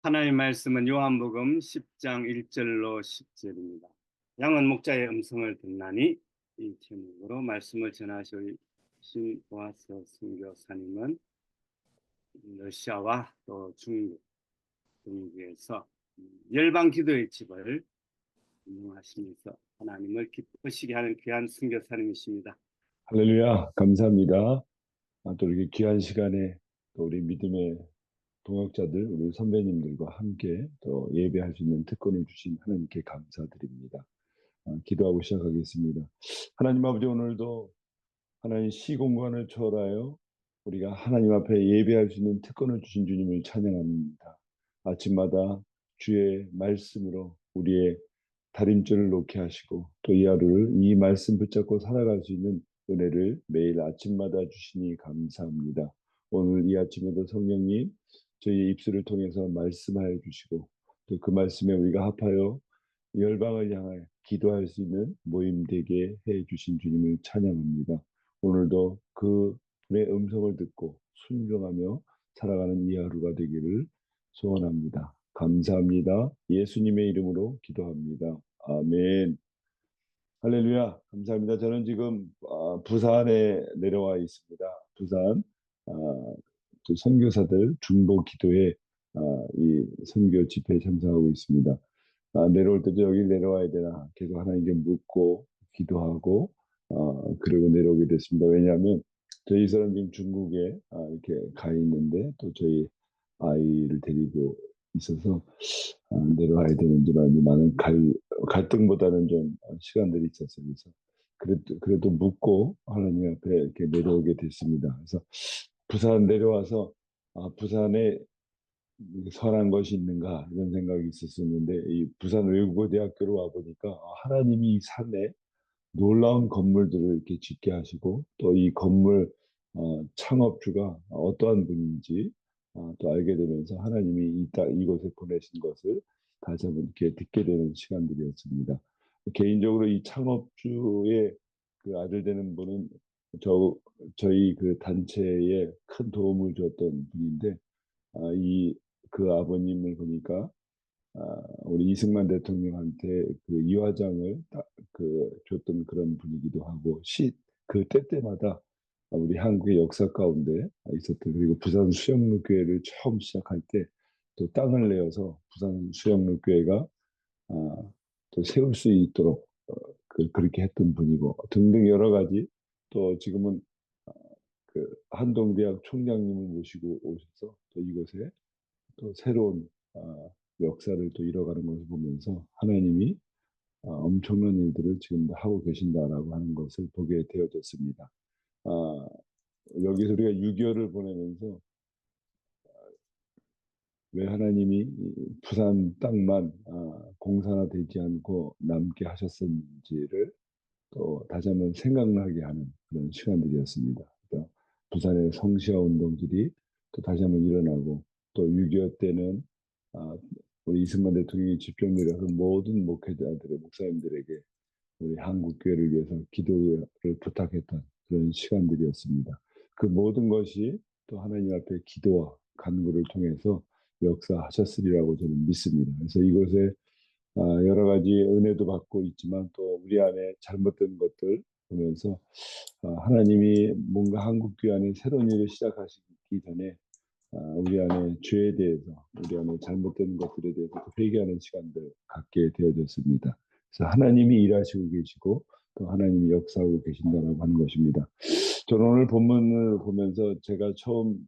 하나님의 말씀은 요한복음 10장 1절로 10절입니다. 양은 목자의 음성을 듣나니 이 제목으로 말씀을 전하신 보아서 선교사님은 러시아와 또 중국 등지에서 열방 기도의 집을 운영하시면서 하나님을 기쁘시게 하는 귀한 선교사님이십니다. 할렐루야, 감사합니다. 또 이렇게 귀한 시간에 또 우리 믿음의 동역자들, 우리 선배님들과 함께 또 예배할 수 있는 특권을 주신 하나님께 감사드립니다. 기도하고 시작하겠습니다. 하나님 아버지, 오늘도 하나님 시공간을 초월하여 우리가 하나님 앞에 예배할 수 있는 특권을 주신 주님을 찬양합니다. 아침마다 주의 말씀으로 우리의 다림줄을 놓게 하시고 또 이 하루를 이 말씀 붙잡고 살아갈 수 있는 은혜를 매일 아침마다 주시니 감사합니다. 오늘 이 아침에도 성령님 저희의 입술을 통해서 말씀하여 주시고 또 그 말씀에 우리가 합하여 열방을 향해 기도할 수 있는 모임 되게 해 주신 주님을 찬양합니다. 오늘도 그분의 음성을 듣고 순종하며 살아가는 이 하루가 되기를 소원합니다. 감사합니다. 예수님의 이름으로 기도합니다. 아멘. 할렐루야. 감사합니다. 저는 지금 부산에 내려와 있습니다. 부산 아, 또 선교사들 중보 기도회 이 선교 집회에 참석하고 있습니다. 내려올 때도 여기 내려와야 되나 계속 하나님께 묻고 기도하고 그리고 내려오게 됐습니다. 왜냐하면 저희 사람 지금 중국에 이렇게 가 있는데 또 저희 아이를 데리고 있어서 내려와야 되는지 많은 갈등보다는 좀 시간들이 있었어요. 그래서 그래도 묻고 하나님 앞에 이렇게 내려오게 됐습니다. 그래서 부산 내려와서 부산에 선한 것이 있는가 이런 생각이 있었었는데 이 부산 외국어대학교로 와 보니까 하나님이 이 산에 놀라운 건물들을 이렇게 짓게 하시고 또 이 건물 창업주가 어떠한 분인지 또 알게 되면서 하나님이 이곳에 보내신 것을 다시 한번 이렇게 듣게 되는 시간들이었습니다. 개인적으로 이 창업주의 그 아들 되는 분은 저희 그 단체에 큰 도움을 줬던 분인데 이 그 아버님을 보니까 우리 이승만 대통령한테 그 이화장을 줬던 그런 분이기도 하고 그 때때마다 우리 한국의 역사 가운데 있었던 그리고 부산 수영로교회를 처음 시작할 때 또 땅을 내어서 부산 수영로교회가 또 세울 수 있도록 그렇게 했던 분이고 등등 여러 가지 또 지금은 어, 그 한동대학 총장님을 모시고 오셔서 또 이곳에 또 새로운 역사를 또 이뤄가는 것을 보면서 하나님이 엄청난 일들을 지금도 하고 계신다라고 하는 것을 보게 되어졌습니다. 아, 여기서 우리가 6.25를 보내면서 왜 하나님이 이 부산 땅만 공산화되지 않고 남게 하셨는지를 또 다시 한번 생각나게 하는 그런 시간들이었습니다. 또 부산의 성시화 운동들이 또 다시 한번 일어나고 또 6.25 때는 아, 우리 이승만 대통령이 집중 내려서 모든 목회자들의 목사님들에게 우리 한국 교회를 위해서 기도를 부탁했던 그런 시간들이었습니다. 그 모든 것이 또 하나님 앞에 기도와 간구를 통해서 역사하셨으리라고 저는 믿습니다. 그래서 이곳에 여러 가지 은혜도 받고 있지만 또 우리 안에 잘못된 것들 보면서 하나님이 뭔가 한국 교회 안에 새로운 일을 시작하시기 전에 우리 안에 죄에 대해서 우리 안에 잘못된 것들에 대해서 회개하는 시간들 갖게 되어졌습니다. 그래서 하나님이 일하시고 계시고 또 하나님이 역사하고 계신다라고 하는 것입니다. 저는 오늘 본문을 보면서 제가 처음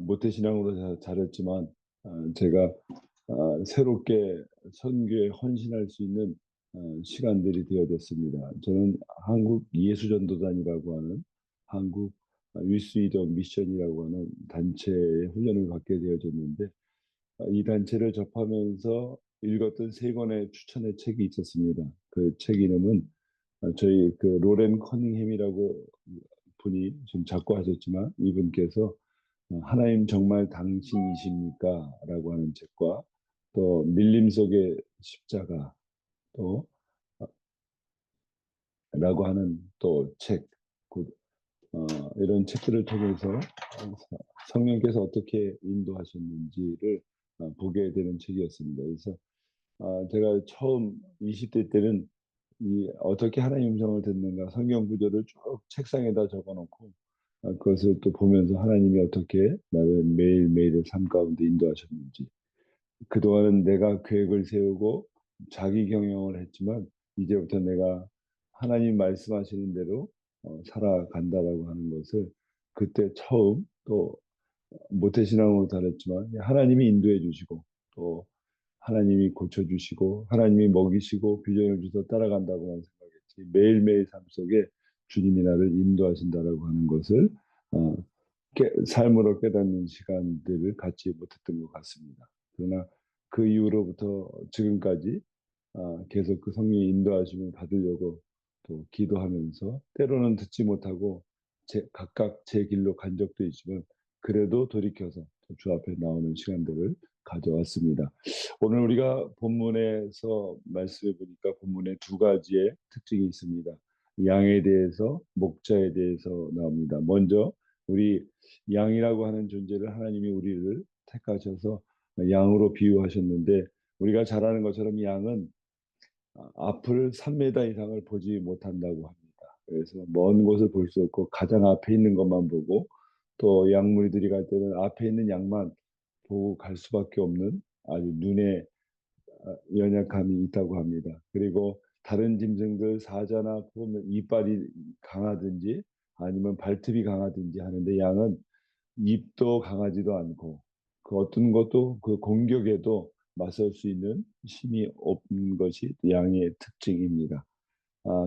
모태신앙으로 자랐지만 제가 새롭게 선교에 헌신할 수 있는 시간들이 되어졌습니다. 저는 한국 예수전도단이라고 하는 한국 위스위더 미션이라고 하는 단체의 훈련을 받게 되어졌는데 이 단체를 접하면서 읽었던 세 권의 추천의 책이 있었습니다. 그 책 이름은 저희 그 로렌 커닝햄이라고 분이 좀 작고하셨지만 이분께서 하나님 정말 당신이십니까? 라고 하는 책과 또 밀림 속의 십자가 또 라고 하는 또 책, 이런 책들을 통해서 성령께서 어떻게 인도하셨는지를 보게 되는 책이었습니다. 그래서 제가 처음 20대 때는 이 어떻게 하나님 음성을 듣는가 성경 구절을 쭉 책상에다 적어놓고 그것을 또 보면서 하나님이 어떻게 나를 매일매일의 삶 가운데 인도하셨는지 그동안은 내가 계획을 세우고 자기 경영을 했지만 이제부터 내가 하나님 말씀하시는 대로 살아간다라고 하는 것을 그때 처음 또 모태신앙으로 다녔지만 하나님이 인도해 주시고 또 하나님이 고쳐주시고 하나님이 먹이시고 비전을 주셔서 따라간다고만 생각했지 매일매일 삶 속에 주님이 나를 인도하신다라고 하는 것을 어, 삶으로 깨닫는 시간들을 갖지 못했던 것 같습니다. 그러나 그 이후로부터 지금까지 계속 그 성령의 인도하심을 받으려고 또 기도하면서 때로는 듣지 못하고 각각 제 길로 간 적도 있지만 그래도 돌이켜서 주 앞에 나오는 시간들을 가져왔습니다. 오늘 우리가 본문에서 말씀해 보니까 본문에 두 가지의 특징이 있습니다. 양에 대해서 목자에 대해서 나옵니다. 먼저 우리 양이라고 하는 존재를 하나님이 우리를 택하셔서 양으로 비유하셨는데 우리가 잘 아는 것처럼 양은 앞을 3m 이상을 보지 못한다고 합니다. 그래서 먼 곳을 볼 수 없고 가장 앞에 있는 것만 보고 또 양무리들이 갈 때는 앞에 있는 양만 보고 갈 수밖에 없는 아주 눈에 연약함이 있다고 합니다. 그리고 다른 짐승들 사자나 보면 이빨이 강하든지 아니면 발톱이 강하든지 하는데 양은 입도 강하지도 않고 그 어떤 것도 그 공격에도 맞설 수 있는 힘이 없는 것이 양의 특징입니다.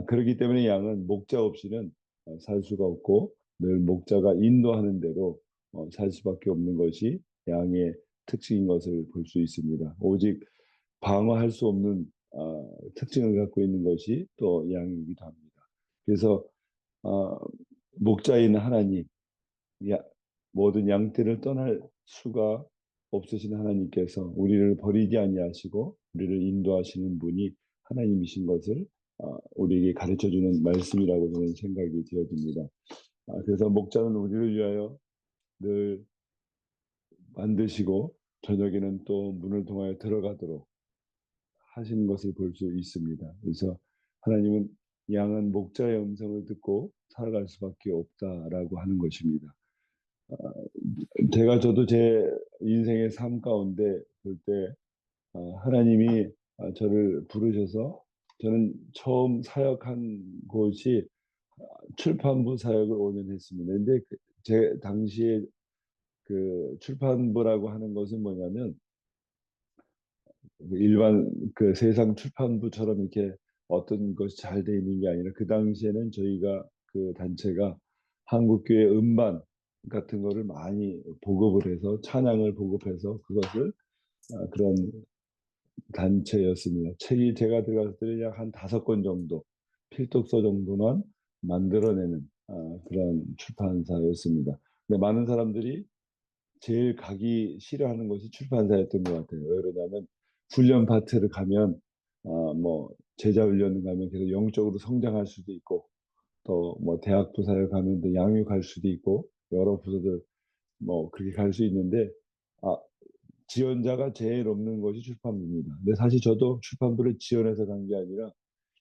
그렇기 때문에 양은 목자 없이는 살 수가 없고 늘 목자가 인도하는 대로 살 수밖에 없는 것이 양의 특징인 것을 볼 수 있습니다. 오직 방어할 수 없는 특징을 갖고 있는 것이 또 양이기도 합니다. 그래서 어, 목자인 하나님, 야, 모든 양떼를 떠날 수가 없으신 하나님께서 우리를 버리지 아니하시고 우리를 인도하시는 분이 하나님이신 것을 우리에게 가르쳐주는 말씀이라고 저는 생각이 되어집니다. 그래서 목자는 우리를 위하여 늘 만드시고 저녁에는 또 문을 통하여 들어가도록 하신 것을 볼 수 있습니다. 그래서 하나님은 양은 목자의 음성을 듣고 살아갈 수밖에 없다라고 하는 것입니다. 저도 제 인생의 삶 가운데 볼 때 하나님이 저를 부르셔서 저는 처음 사역한 곳이 출판부 사역을 5년 했습니다. 근데 제 당시에 그 출판부라고 하는 것은 뭐냐면 일반 그 세상 출판부처럼 이렇게 어떤 것이 잘 돼 있는 게 아니라 그 당시에는 저희가 그 단체가 한국교회 음반 같은 거를 많이 보급을 해서 찬양을 보급해서 그것을 그런 단체였습니다. 책이 제가 들어갔을 때 약 한 5권 정도 필독서 정도만 만들어내는 그런 출판사였습니다. 근데 많은 사람들이 제일 가기 싫어하는 것이 출판사였던 것 같아요. 왜 그러냐면 훈련 파트를 가면 뭐 제자 훈련 가면 계속 영적으로 성장할 수도 있고 또 뭐 대학 부사에 가면 또 양육할 수도 있고 여러 부서들 뭐 그렇게 갈 수 있는데 아, 지원자가 제일 없는 것이 출판부입니다. 근데 사실 저도 출판부를 지원해서 간 게 아니라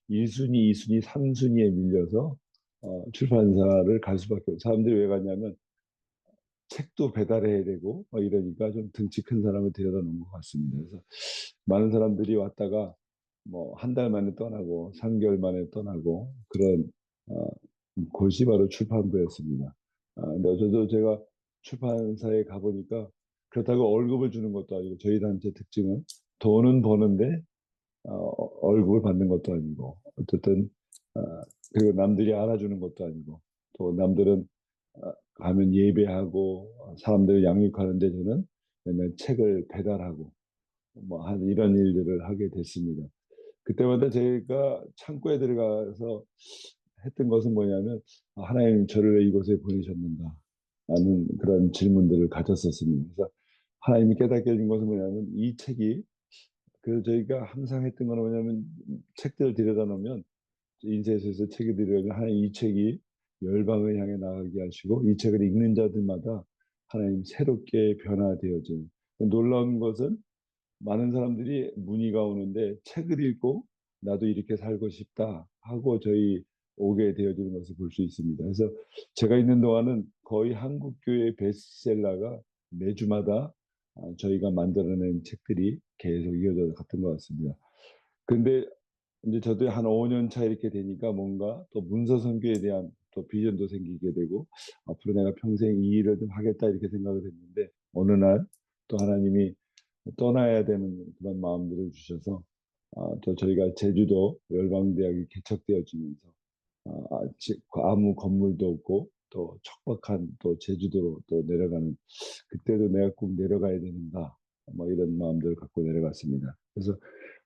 1순위, 2순위, 3순위에 밀려서 출판사를 갈 수밖에 없어요. 사람들이 왜 갔냐면 책도 배달해야 되고 이러니까 좀 등치 큰 사람을 데려다 놓은 것 같습니다. 그래서 많은 사람들이 왔다가 뭐 한 달 만에 떠나고 3개월 만에 떠나고 그런 어, 곳이 바로 출판부였습니다. 근데 저도 제가 출판사에 가보니까 그렇다고 월급을 주는 것도 아니고 저희 단체 특징은 돈은 버는데 월급을 받는 것도 아니고 어쨌든 어, 그리고 남들이 알아주는 것도 아니고 또 남들은 가면 예배하고 사람들을 양육하는데 저는 맨날 책을 배달하고 뭐 한 이런 일들을 하게 됐습니다. 그때마다 제가 창고에 들어가서 했던 것은 뭐냐면 하나님 저를 왜 이곳에 보내셨는가 하는 그런 질문들을 가졌었습니다. 그래서 하나님이 깨닫게 해준 것은 뭐냐면 이 책이 그 저희가 항상 했던 건 뭐냐면 책들을 들여다 놓으면 인쇄소에서 책이 들여오면 하나님 이 책이 열방을 향해 나가게 하시고 이 책을 읽는 자들마다 하나님 새롭게 변화되어진 놀라운 것은 많은 사람들이 문의가 오는데 책을 읽고 나도 이렇게 살고 싶다 하고 저희 오게 되어지는 것을 볼 수 있습니다. 그래서 제가 있는 동안은 거의 한국 교회 베스트셀러가 매주마다 저희가 만들어낸 책들이 계속 이어져 갔던 것 같습니다. 근데 이제 저도 한 5년 차 이렇게 되니까 뭔가 또 문서 선교에 대한 또 비전도 생기게 되고 앞으로 내가 평생 이 일을 좀 하겠다 이렇게 생각을 했는데 어느 날 또 하나님이 떠나야 되는 그런 마음들을 주셔서 또 저희가 제주도 열방대학이 개척되어지면서 아무 건물도 없고 또 척박한 또 제주도로 또 내려가는 그때도 내가 꼭 내려가야 되는가 뭐 이런 마음들을 갖고 내려갔습니다. 그래서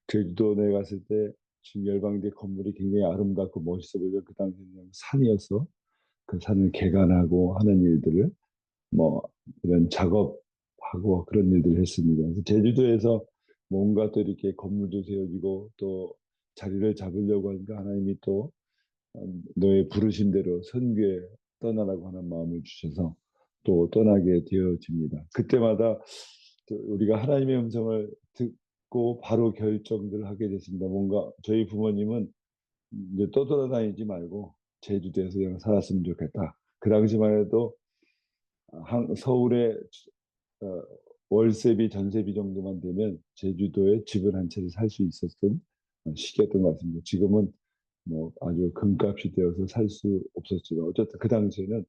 제주도 내려갔을 때 지금 열방대 건물이 굉장히 아름답고 멋있어 보이고 그 당시에는 산이어서 그 산을 개간하고 하는 일들을 뭐 이런 작업하고 그런 일들을 했습니다. 그래서 제주도에서 뭔가 또 이렇게 건물도 세워지고 또 자리를 잡으려고 하니까 하나님이 또 너의 부르신 대로 선교에 떠나라고 하는 마음을 주셔서 또 떠나게 되어집니다. 그때마다 우리가 하나님의 음성을 듣고 바로 결정들을 하게 됐습니다. 뭔가 저희 부모님은 이제 떠돌아다니지 말고 제주도에서 그냥 살았으면 좋겠다. 그 당시만 해도 서울에 어, 월세비, 전세비 정도만 되면 제주도에 집을 한 채를 살 수 있었던 시기였던 것 같습니다. 지금은 뭐 아주 금값이 되어서 살 수 없었지만 어쨌든 그 당시에는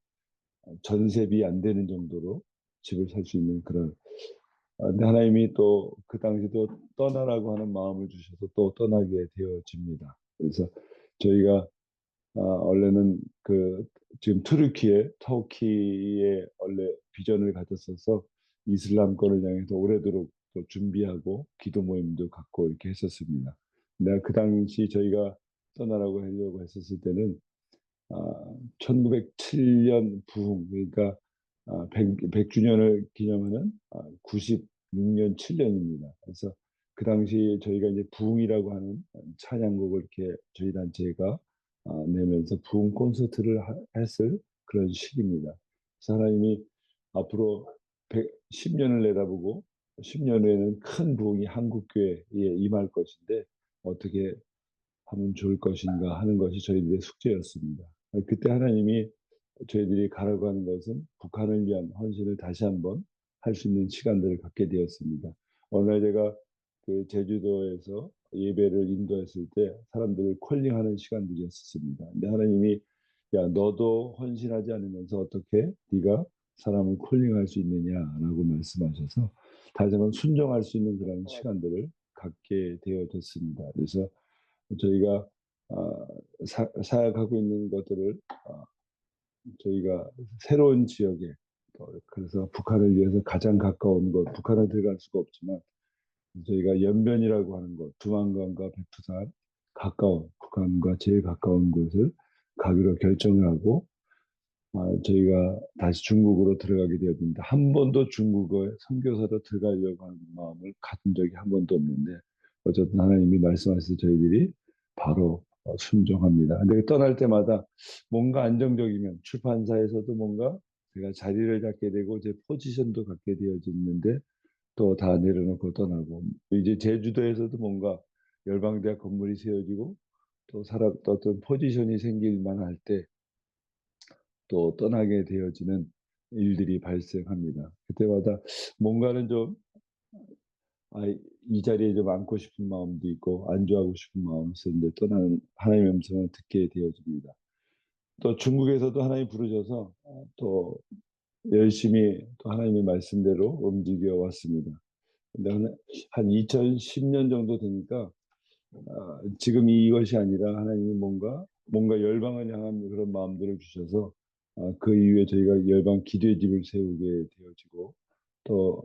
전세비 안 되는 정도로 집을 살 수 있는 그런 근데 하나님이 또 그 당시도 떠나라고 하는 마음을 주셔서 또 떠나게 되어집니다. 그래서 저희가 원래는 그 지금 터키에 원래 비전을 가졌어서 이슬람권을 향해서 오래도록 또 준비하고 기도 모임도 갖고 이렇게 했었습니다. 내가 그 당시 저희가 떠나라고 하려고 했었을 때는 1907년 부흥 그러니까 100주년을 기념하는 96년 7년입니다. 그래서 그 당시 저희가 이제 부흥이라고 하는 찬양곡을 이렇게 저희 단체가 내면서 부흥 콘서트를 했을 그런 시기입니다. 그래서 하나님이 앞으로 10년을 내다보고 10년 후에는 큰 부흥이 한국 교회에 임할 것인데 어떻게 하면 좋을 것인가 하는 것이 저희들의 숙제였습니다. 그때 하나님이 저희들이 가라고 하는 것은 북한을 위한 헌신을 다시 한번 할 수 있는 시간들을 갖게 되었습니다. 어느 날 제가 그 제주도에서 예배를 인도했을 때 사람들을 콜링하는 시간들이었습니다. 근데 하나님이 야 너도 헌신하지 않으면서 어떻게 네가 사람을 콜링할 수 있느냐라고 말씀하셔서 다시 한번 순종할 수 있는 그런 시간들을 갖게 되어졌습니다. 그래서 저희가 사역하고 있는 것들을 저희가 새로운 지역에 그래서 북한을 위해서 가장 가까운 곳, 북한은 들어갈 수가 없지만 저희가 연변이라고 하는 곳, 두만강과 백두산 가까운 북한과 제일 가까운 곳을 가기로 결정을 하고 저희가 다시 중국으로 들어가게 되었습니다. 한 번도 중국어에 선교사로 들어가려고 하는 마음을 가진 적이 한 번도 없는데 어쨌든 하나님이 말씀하셔서 저희들이 바로 순종합니다. 근데 떠날 때마다 뭔가 안정적이면 출판사에서도 뭔가 제가 자리를 잡게 되고 제 포지션도 갖게 되어졌는데 또 다 내려놓고 떠나고 이제 제주도에서도 뭔가 열방대학 건물이 세워지고 또 사람 또 어떤 포지션이 생길 만할 때 또 떠나게 되어지는 일들이 발생합니다. 그때마다 뭔가는 좀 이 자리에 좀 앉고 싶은 마음도 있고 안주하고 싶은 마음이 있었는데 떠나는 하나님의 음성을 듣게 되어집니다. 또 중국에서도 하나님 부르셔서 또 열심히 또 하나님의 말씀대로 움직여 왔습니다. 근데 한 2010년 정도 되니까 지금 이것이 아니라 하나님이 뭔가 열방을 향한 그런 마음들을 주셔서 그 이후에 저희가 열방 기도의 집을 세우게 되어지고 또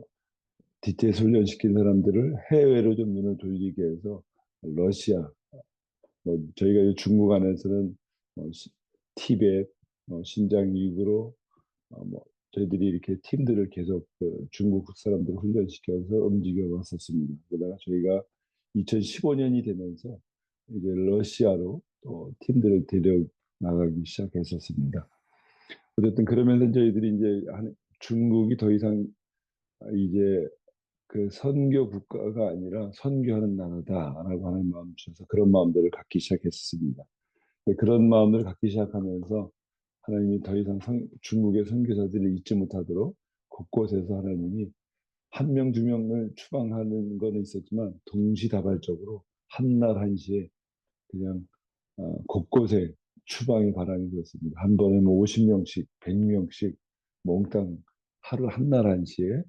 DTS 훈련시킨 사람들을 해외로 좀 눈을 돌리게 해서 러시아, 뭐 저희가 중국 안에서는 뭐 티베트, 신장 이후로 뭐 저희들이 이렇게 팀들을 계속 중국 사람들을 훈련시켜서 움직여 왔었습니다. 그러다가 저희가 2015년이 되면서 이제 러시아로 또 팀들을 나가기 시작했었습니다. 어쨌든 그러면서 저희들이 이제 중국이 더 이상 이제 그 선교 국가가 아니라 선교하는 나라다라고 하는 마음을 주셔서 그런 마음들을 갖기 시작했습니다. 그런 마음을 갖기 시작하면서 하나님이 더 이상 중국의 선교사들을 잊지 못하도록 곳곳에서 하나님이 한 명, 두 명을 추방하는 거는 있었지만 동시다발적으로 한날 한시에 그냥 곳곳에 추방의 바람이 불었습니다. 한 번에 뭐 50명씩, 100명씩 몽땅 하루 한날 한시에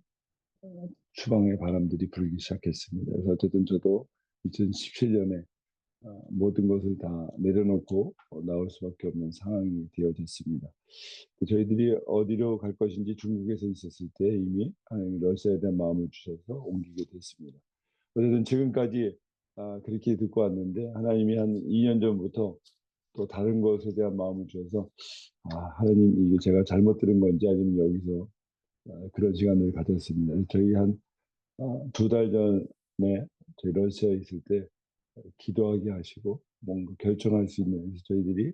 추방의 바람들이 불기 시작했습니다. 그래서 어쨌든 저도 2017년에 모든 것을 다 내려놓고 나올 수밖에 없는 상황이 되어졌습니다. 저희들이 어디로 갈 것인지 중국에서 있었을 때 이미 하나님이 러시아에 대한 마음을 주셔서 옮기게 됐습니다. 어쨌든 지금까지 그렇게 듣고 왔는데 하나님이 한 2년 전부터 또 다른 것에 대한 마음을 주셔서 하나님 이게 제가 잘못 들은 건지 아니면 여기서 그런 시간을 가졌습니다. 저희 한 2달 전에 저희 러시아에 있을 때 기도하게 하시고 뭔가 결정할 수 있는 그래서 저희들이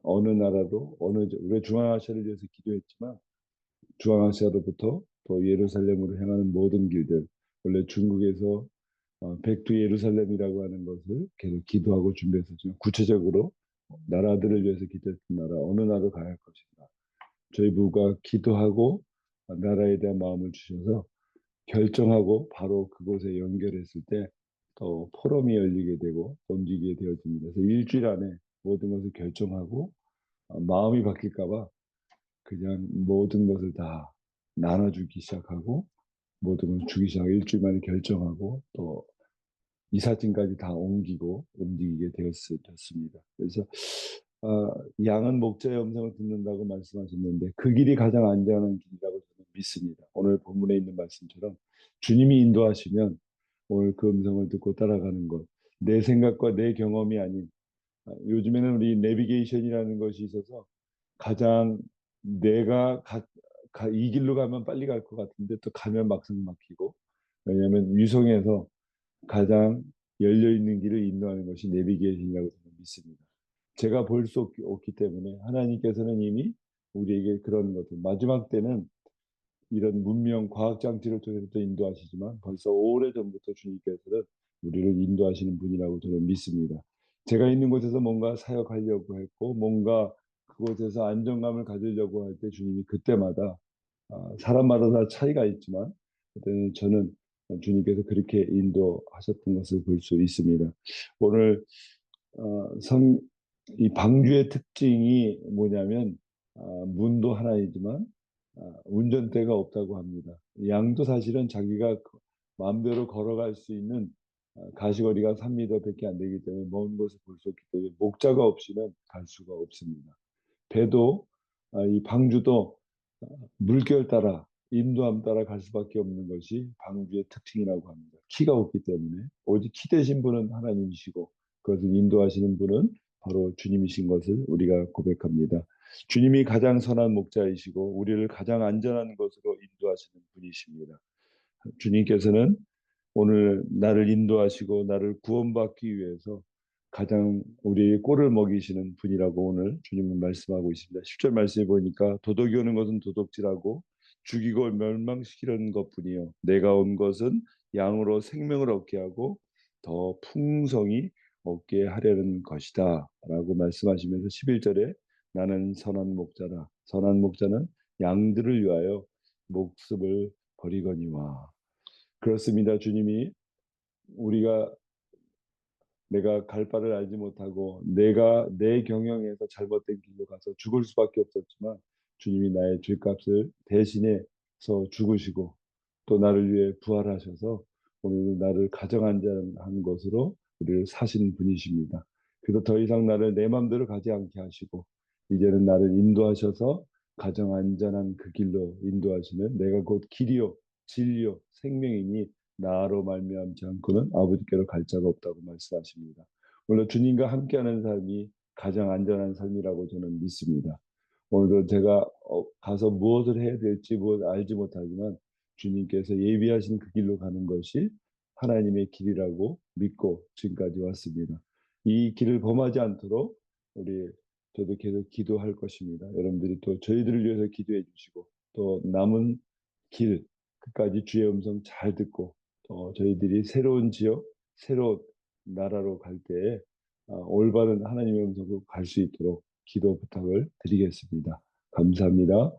어느 나라로 우리가 중앙아시아를 위해서 기도했지만 중앙아시아로부터 또 예루살렘으로 향하는 모든 길들 원래 중국에서 백두 예루살렘이라고 하는 것을 계속 기도하고 준비했었지만 구체적으로 나라들을 위해서 기도했던 나라 어느 나라로 가야 할 것인가 저희 부가 기도하고 나라에 대한 마음을 주셔서 결정하고 바로 그곳에 연결했을 때 또 포럼이 열리게 되고 움직이게 되어집니다. 그래서 일주일 안에 모든 것을 결정하고 마음이 바뀔까 봐 그냥 모든 것을 다 나눠주기 시작하고 모든 걸 주기 시작하고 일주일 만에 결정하고 또 이삿짐까지 다 옮기고 움직이게 되었습니다. 그래서 양은 목자의 음성을 듣는다고 말씀하셨는데 그 길이 가장 안전한 길이라고 저는 믿습니다. 오늘 본문에 있는 말씀처럼 주님이 인도하시면 오늘 그 음성을 듣고 따라가는 것, 내 생각과 내 경험이 아닌 요즘에는 우리 내비게이션이라는 것이 있어서 가장 내가 이 길로 가면 빨리 갈 것 같은데 또 가면 막상 막히고 왜냐하면 위성에서 가장 열려 있는 길을 인도하는 것이 내비게이션이라고 저는 믿습니다. 제가 볼 수 없기 때문에 하나님께서는 이미 우리에게 그런 것들 마지막 때는 이런 문명 과학 장치를 통해서 인도하시지만 벌써 오래전부터 주님께서는 우리를 인도하시는 분이라고 저는 믿습니다. 제가 있는 곳에서 뭔가 사역하려고 했고 뭔가 그곳에서 안정감을 가지려고 할 때 주님이 그때마다 사람마다 다 차이가 있지만 그때는 저는 주님께서 그렇게 인도하셨던 것을 볼 수 있습니다. 오늘 이 방주의 특징이 뭐냐면 문도 하나이지만 운전대가 없다고 합니다. 양도 사실은 자기가 마음대로 걸어갈 수 있는 가시거리가 3m밖에 안 되기 때문에 먼 곳을 볼 수 없기 때문에 목자가 없이는 갈 수가 없습니다. 배도 이 방주도 물결 따라 인도함 따라 갈 수밖에 없는 것이 방주의 특징이라고 합니다. 키가 없기 때문에 오직 키 되신 분은 하나님이시고 그것을 인도하시는 분은 바로 주님이신 것을 우리가 고백합니다. 주님이 가장 선한 목자이시고 우리를 가장 안전한 것으로 인도하시는 분이십니다. 주님께서는 오늘 나를 인도하시고 나를 구원받기 위해서 가장 우리의 꼴을 먹이시는 분이라고 오늘 주님은 말씀하고 있습니다. 10절 말씀에 보니까 도덕이 오는 것은 도둑질하고 죽이고 멸망시키려는 것뿐이요 내가 온 것은 양으로 생명을 얻게 하고 더 풍성히 얻게 하려는 것이다 라고 말씀하시면서 11절에 나는 선한 목자라 선한 목자는 양들을 위하여 목숨을 버리거니와 그렇습니다. 주님이 우리가 내가 갈 바를 알지 못하고 내가 내 경영에서 잘못된 길로 가서 죽을 수밖에 없었지만 주님이 나의 죄값을 대신해서 죽으시고 또 나를 위해 부활하셔서 오늘 나를 가정안전한 것으로 우리를 사신 분이십니다. 그래서 더 이상 나를 내 마음대로 가지 않게 하시고 이제는 나를 인도하셔서 가정안전한 그 길로 인도하시는 내가 곧 길이요 진리요 생명이니 나로 말미암지 않고는 아버지께로 갈 자가 없다고 말씀하십니다. 물론 주님과 함께하는 삶이 가장 안전한 삶이라고 저는 믿습니다. 오늘도 제가 가서 무엇을 해야 될지 알지 못하지만 주님께서 예비하신 그 길로 가는 것이 하나님의 길이라고 믿고 지금까지 왔습니다. 이 길을 범하지 않도록 우리 저도 계속 기도할 것입니다. 여러분들이 또 저희들을 위해서 기도해 주시고 또 남은 길 끝까지 주의 음성 잘 듣고 또 저희들이 새로운 지역, 새로운 나라로 갈 때에 올바른 하나님의 음성으로 갈 수 있도록 기도 부탁을 드리겠습니다. 감사합니다.